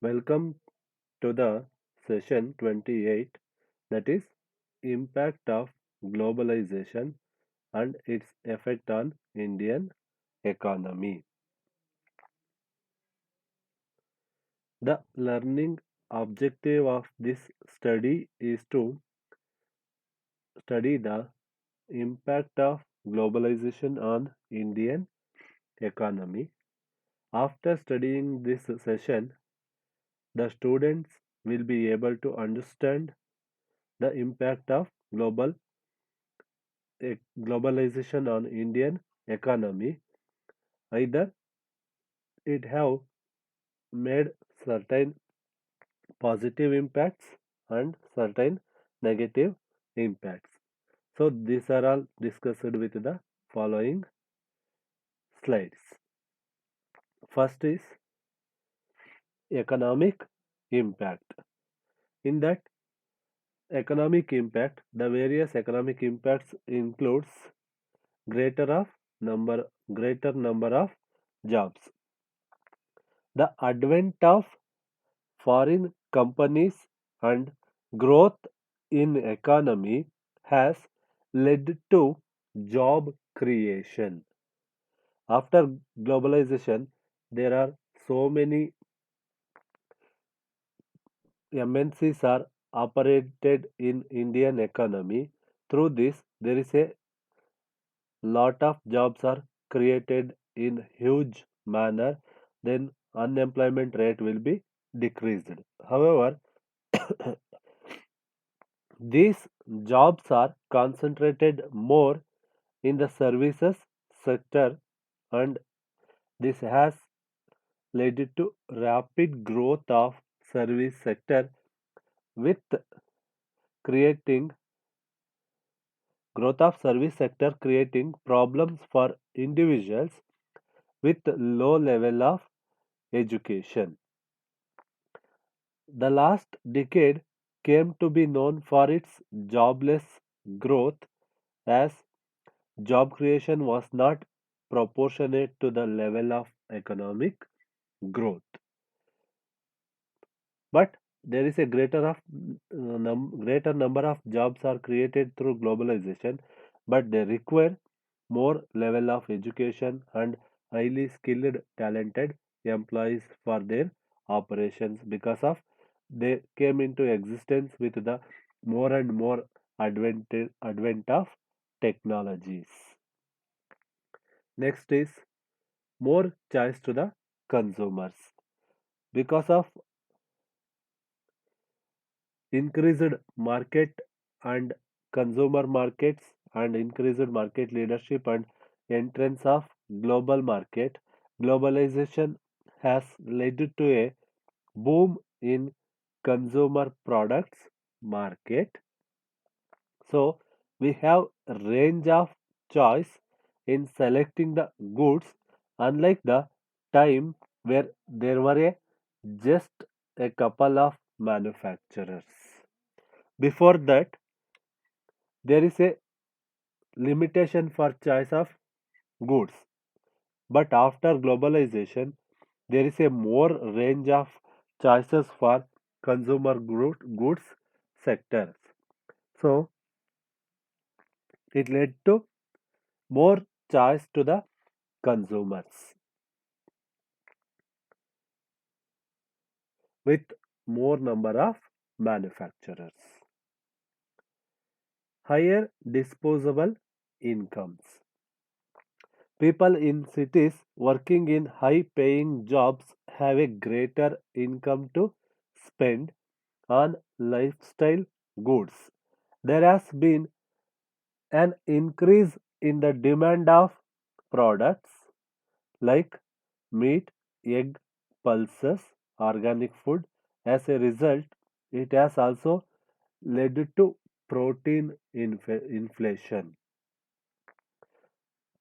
Welcome to the session 28, that is impact of globalization and its effect on Indian economy. The learning objective of this study is to study the impact of globalization on Indian economy. After studying this session, the students will be able to understand the impact of globalization on Indian economy. Either it have made certain positive impacts and certain negative impacts. So these are all discussed with the following slides. First is economic impact. In that economic impact, the various economic impacts includes greater of greater number of jobs. The advent of foreign companies and growth in economy has led to job creation. After globalization, there are so many MNCs are operated in Indian economy. Through this, there is a lot of jobs are created in huge manner. Then unemployment rate will be decreased. However, these jobs are concentrated more in the services sector, and this has led to rapid growth of service sector with creating growth of service sector creating problems for individuals with low level of education. The last decade came to be known for its jobless growth, as job creation was not proportionate to the level of economic growth. But there is a greater number of jobs are created through globalization, but they require more level of education and highly skilled talented employees for their operations, because of they came into existence with the more and more advent of technologies. Next is more choice to the consumers. Because of increased market and consumer markets and increased market leadership and entrance of global market, globalization has led to a boom in consumer products market. So we have a range of choice in selecting the goods, unlike the time where there were just a couple of manufacturers. Before that, there is a limitation for choice of goods. But after globalization, there is a more range of choices for consumer goods sectors. So it led to more choice to the consumers with more number of manufacturers. Higher disposable incomes. People in cities working in high paying jobs have a greater income to spend on lifestyle goods. There has been an increase in the demand of products like meat, egg, pulses, organic food. As a result, it has also led to protein inflation.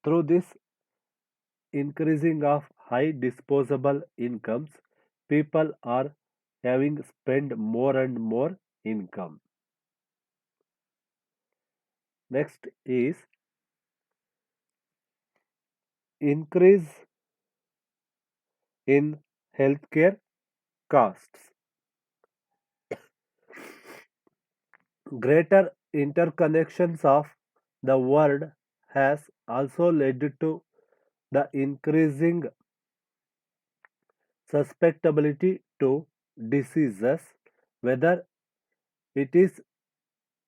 Through this increasing of high disposable incomes, people are having spend more and more income. Next is increase in healthcare costs. Greater interconnections of the world has also led to the increasing susceptibility to diseases, whether it is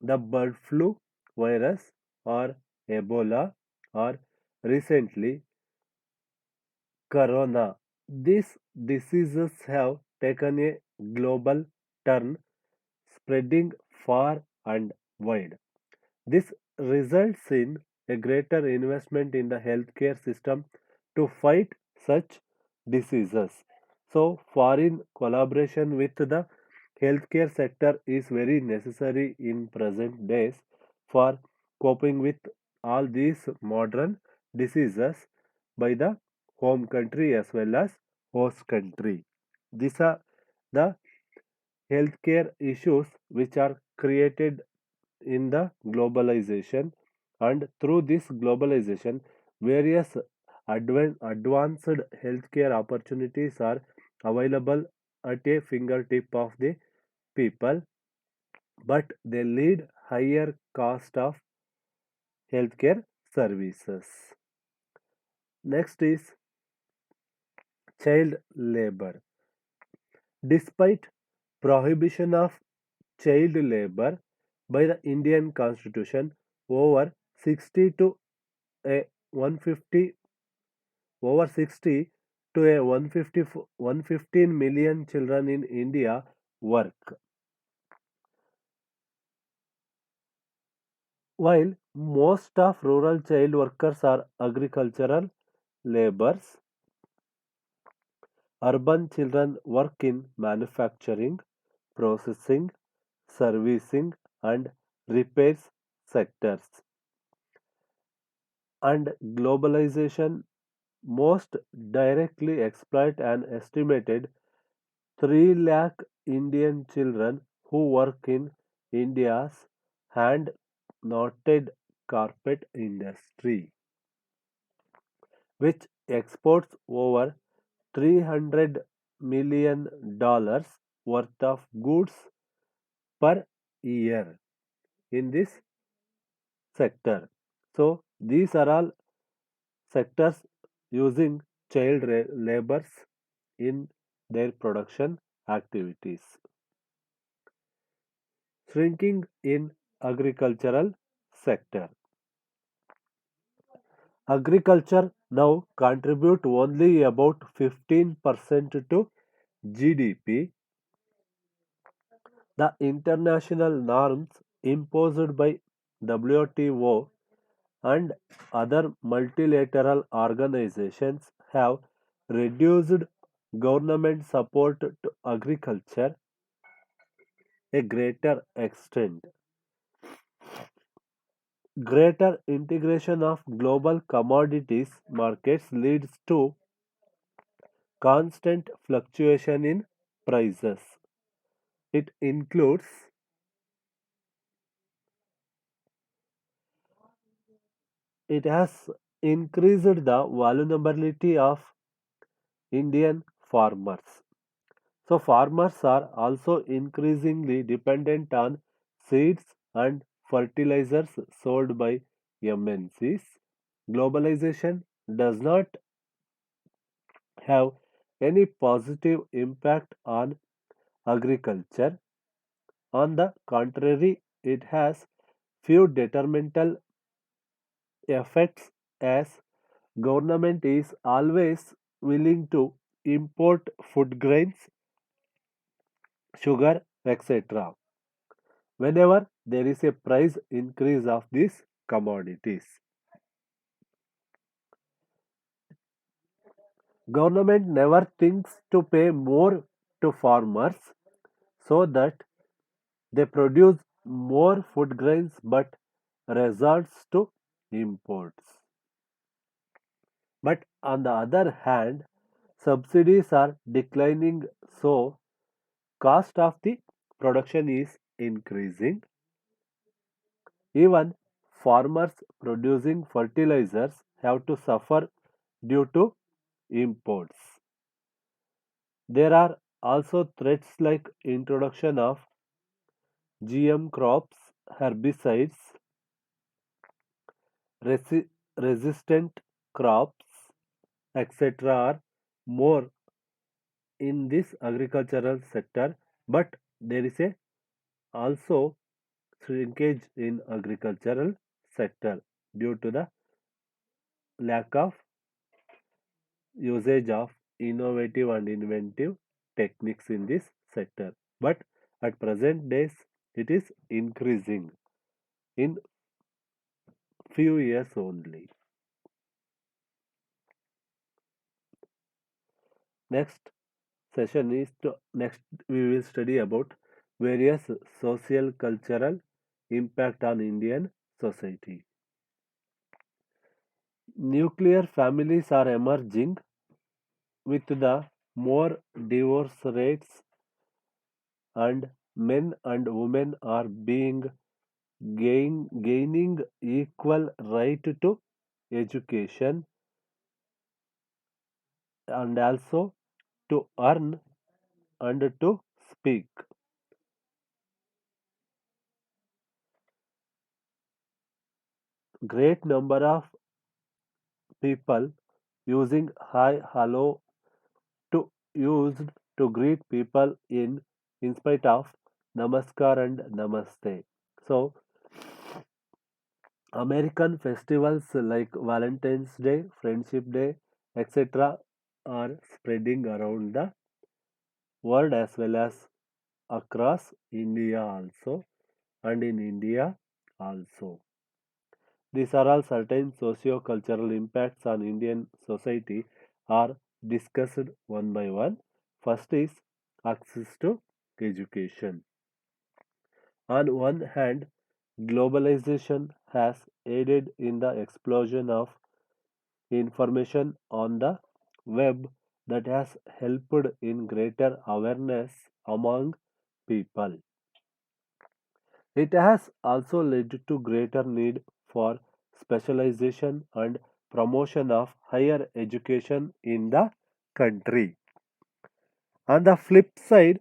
the bird flu virus or Ebola or recently corona. These diseases have taken a global turn, spreading far and wide. This results in a greater investment in the healthcare system to fight such diseases. So, foreign collaboration with the healthcare sector is very necessary in present days for coping with all these modern diseases by the home country as well as host country. These are the healthcare issues which are created in the globalization, and through this globalization various advanced healthcare opportunities are available at a fingertip of the people, but they lead higher cost of healthcare services. Next is child labor. Despite prohibition of child labor by the Indian Constitution, over 60 to a 150 over 60 to a 115 million children in India work, while most of rural child workers are agricultural laborers. Urban children work in manufacturing, processing, servicing, and repairs sectors. And globalization most directly exploit an estimated 3 lakh Indian children who work in India's hand knotted carpet industry, which exports over $300 million worth of goods per year in this sector. So, these are all sectors using child labors in their production activities. Shrinking in agricultural sector. Agriculture now contribute only about 15% to GDP. The international norms imposed by WTO and other multilateral organizations have reduced government support to agriculture a greater extent. Greater integration of global commodities markets leads to constant fluctuation in prices. It includes it has increased the vulnerability of Indian farmers. So farmers are also increasingly dependent on seeds and fertilizers sold by MNCs. Globalization does not have any positive impact on agriculture. On the contrary, it has few detrimental effects as government is always willing to import food grains, sugar, etc. whenever there is a price increase of these commodities. Government never thinks to pay more to farmers so that they produce more food grains but resorts to imports. But on the other hand, subsidies are declining, so cost of the production is increasing. Even farmers producing fertilizers have to suffer due to imports. There are Also, threats like introduction of GM crops, herbicides, resi- resistant crops, etc., are more in this agricultural sector, but there is a also shrinkage in agricultural sector due to the lack of usage of innovative and inventive techniques in this sector. But at present days, it is increasing in few years only. Next session is to next we will study about various social cultural impact on Indian society. Nuclear families are emerging with the more divorce rates, and men and women are gaining equal right to education and also to earn and to speak. Great number of people using hi, hello to used to greet people in spite of namaskar and namaste. So American festivals like Valentine's Day, Friendship Day, etc. are spreading around the world as well as across India also and in India also. These are all certain socio-cultural impacts on Indian society are discussed one by one. First is access to education. On one hand, globalization has aided in the explosion of information on the web that has helped in greater awareness among people. It has also led to greater need for specialization and promotion of higher education in the country. On the flip side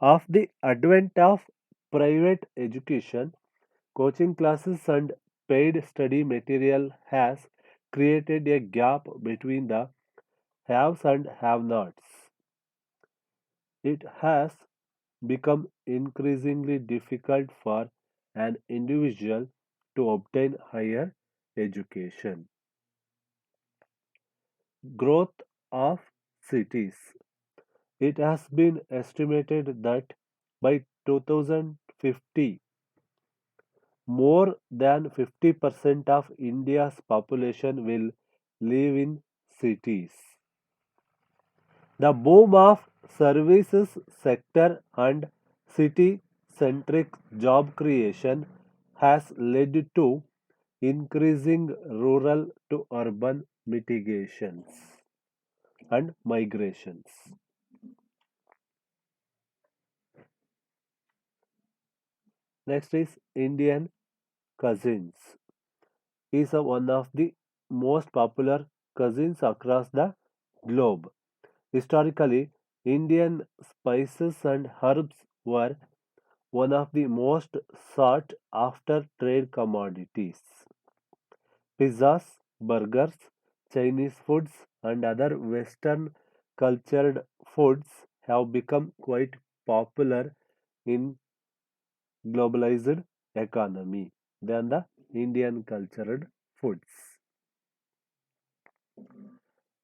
of the advent of private education, coaching classes and paid study material has created a gap between the haves and have nots. It has become increasingly difficult for an individual to obtain higher education. Growth of cities. It has been estimated that by 2050, more than 50% of India's population will live in cities. The boom of services sector and city centric job creation has led to increasing rural to urban mitigations and migrations. Next is Indian cuisines. Is one of the most popular cuisines across the globe. Historically, Indian spices and herbs were one of the most sought after trade commodities. Pizzas, burgers, Chinese foods, and other Western cultured foods have become quite popular in globalized economy than the Indian cultured foods.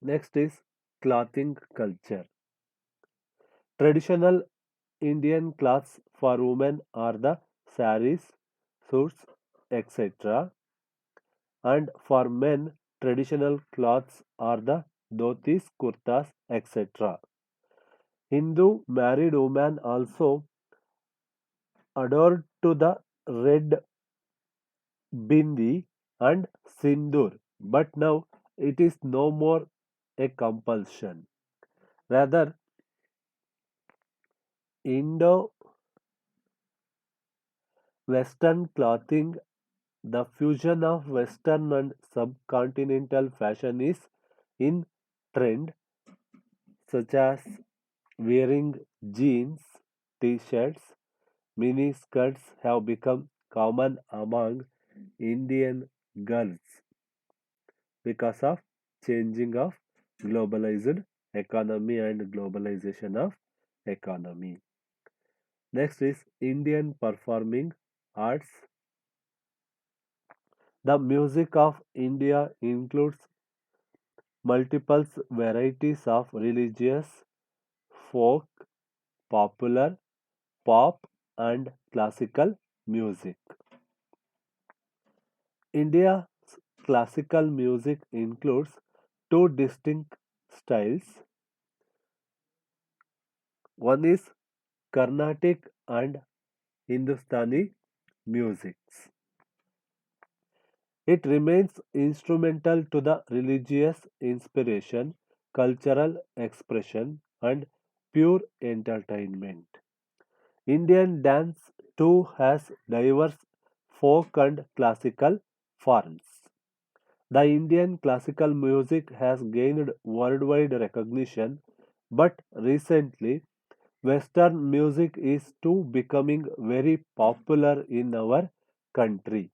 Next is clothing culture. Traditional Indian clothes for women are the saris, suits, etc. And for men, traditional clothes are the dhotis, kurtas, etc. Hindu married women also adored to the red bindi and sindoor, but now it is no more a compulsion. Rather, Indo Western clothing, the fusion of Western and subcontinental fashion is in trend, such as Wearing jeans, t-shirts, mini skirts have become common among Indian girls because of changing of globalized economy and globalization of economy. Next is Indian performing arts. The music of India includes multiple varieties of religious, folk, popular, pop, and classical music. India's classical music includes two distinct styles. One is Carnatic and Hindustani musics. It remains instrumental to the religious inspiration, cultural expression, and pure entertainment. Indian dance too has diverse folk and classical forms. The Indian classical music has gained worldwide recognition, but recently Western music is too becoming very popular in our country.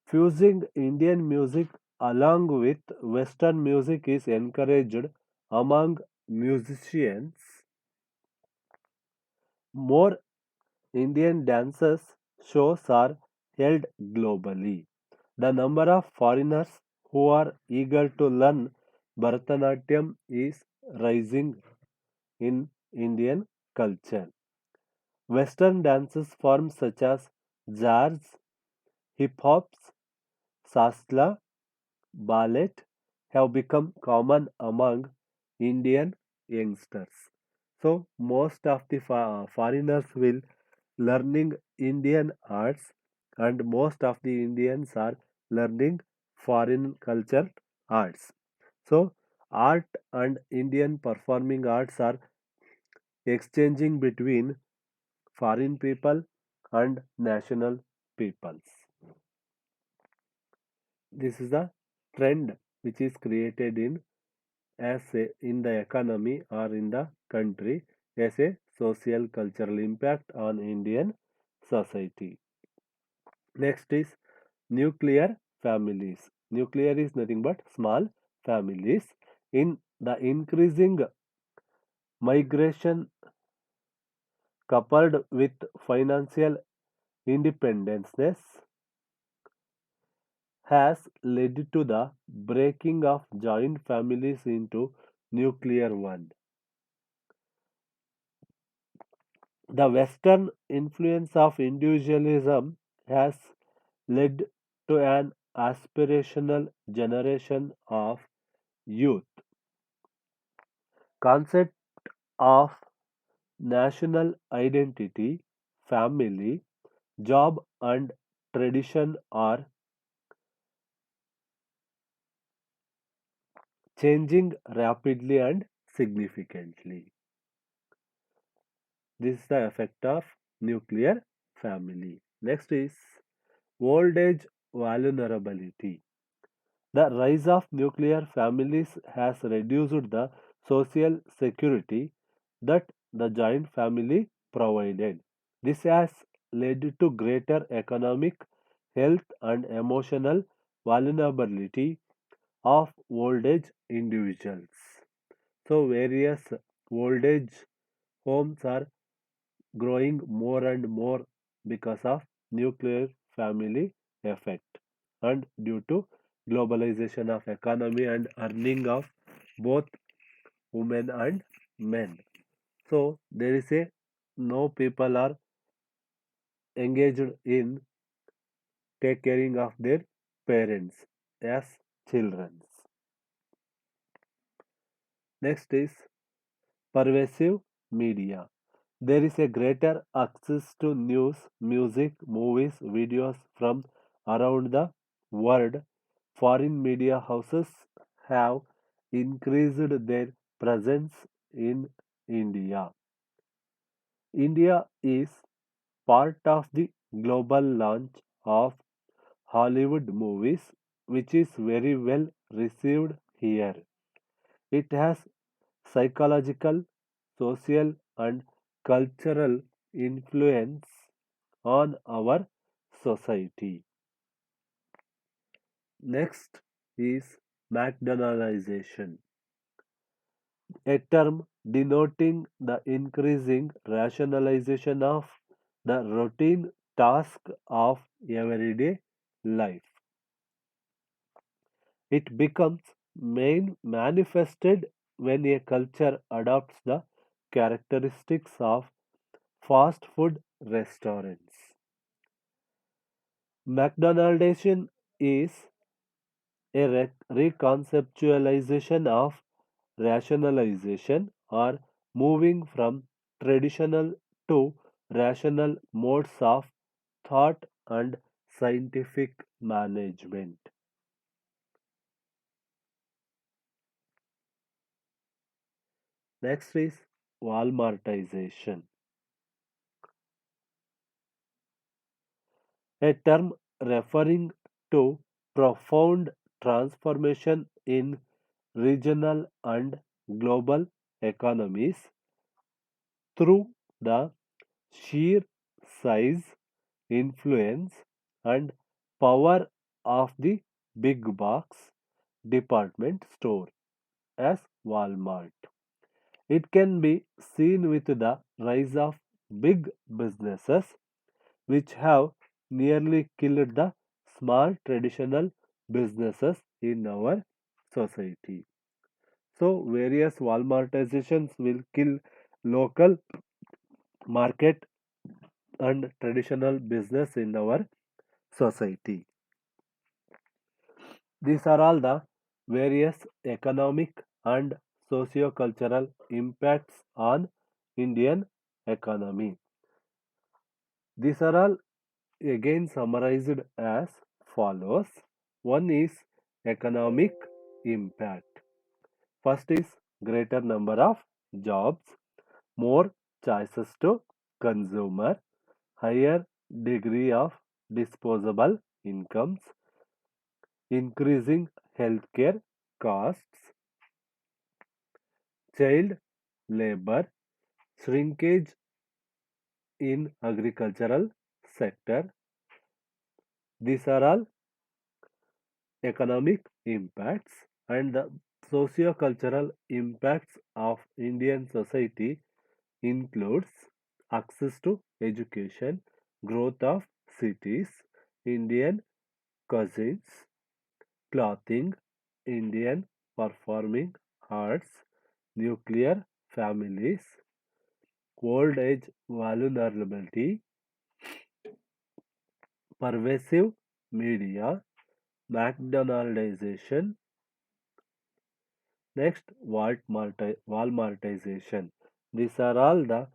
Fusing Indian music along with Western music is encouraged among musicians. More Indian dances shows are held globally. The number of foreigners who are eager to learn Bharatanatyam is rising in Indian culture. Western dances forms such as jazz, hip hop, sasla, ballet have become common among Indian youngsters. So most of the foreigners will learning Indian arts and most of the Indians are learning foreign culture arts. So art and Indian performing arts are exchanging between foreign people and national peoples. This is a trend which is created in the economy or in the country as a social cultural impact on Indian society. Next is nuclear families. Nuclear is nothing but small families. In the increasing migration coupled with financial independence has led to the breaking of joint families into nuclear one. The Western influence of individualism has led to an aspirational generation of youth. Concept of national identity, family, job and tradition are changing rapidly and significantly. This is the effect of nuclear family. Next is old age vulnerability. The rise of nuclear families has reduced the social security that the joint family provided. This has led to greater economic, health, and emotional vulnerability of old age individuals. So, various old age homes are growing more and more because of nuclear family effect and due to globalization of economy and earning of both women and men. So there is a no people are engaged in take caring of their parents as children. Next is pervasive media. There is a greater access to news, music, movies, videos from around the world. Foreign media houses have increased their presence in India. India is part of the global launch of Hollywood movies, which is very well received here. It has psychological, social and cultural influence on our society. Next is McDonaldization, a term denoting the increasing rationalization of the routine task of everyday life. It becomes manifested when a culture adopts the characteristics of fast food restaurants. McDonaldization is a reconceptualization of rationalization or moving from traditional to rational modes of thought and scientific management. Next is Walmartization, a term referring to profound transformation in regional and global economies through the sheer size, influence, and power of the big box department store as Walmart. It can be seen with the rise of big businesses which have nearly killed the small traditional businesses in our society. So, various Walmartizations will kill local market and traditional business in our society. These are all the various economic and socio-cultural impacts on Indian economy. These are all again summarized as follows. One is economic impact. First is greater number of jobs, more choices to consumer, higher degree of disposable incomes, increasing healthcare costs, child labor, shrinkage in agricultural sector. These are all economic impacts, and the socio-cultural impacts of Indian society includes access to education, growth of cities, Indian cuisines, clothing, Indian performing arts, nuclear families, old age vulnerability, pervasive media, McDonaldization. Next, Walmartization. These are all the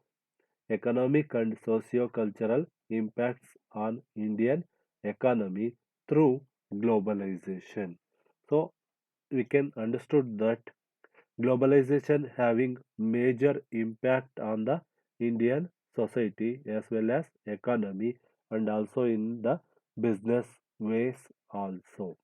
economic and socio-cultural impacts on Indian economy through globalization. So we can understood that globalization having major impact on the Indian society as well as economy and also in the business ways also.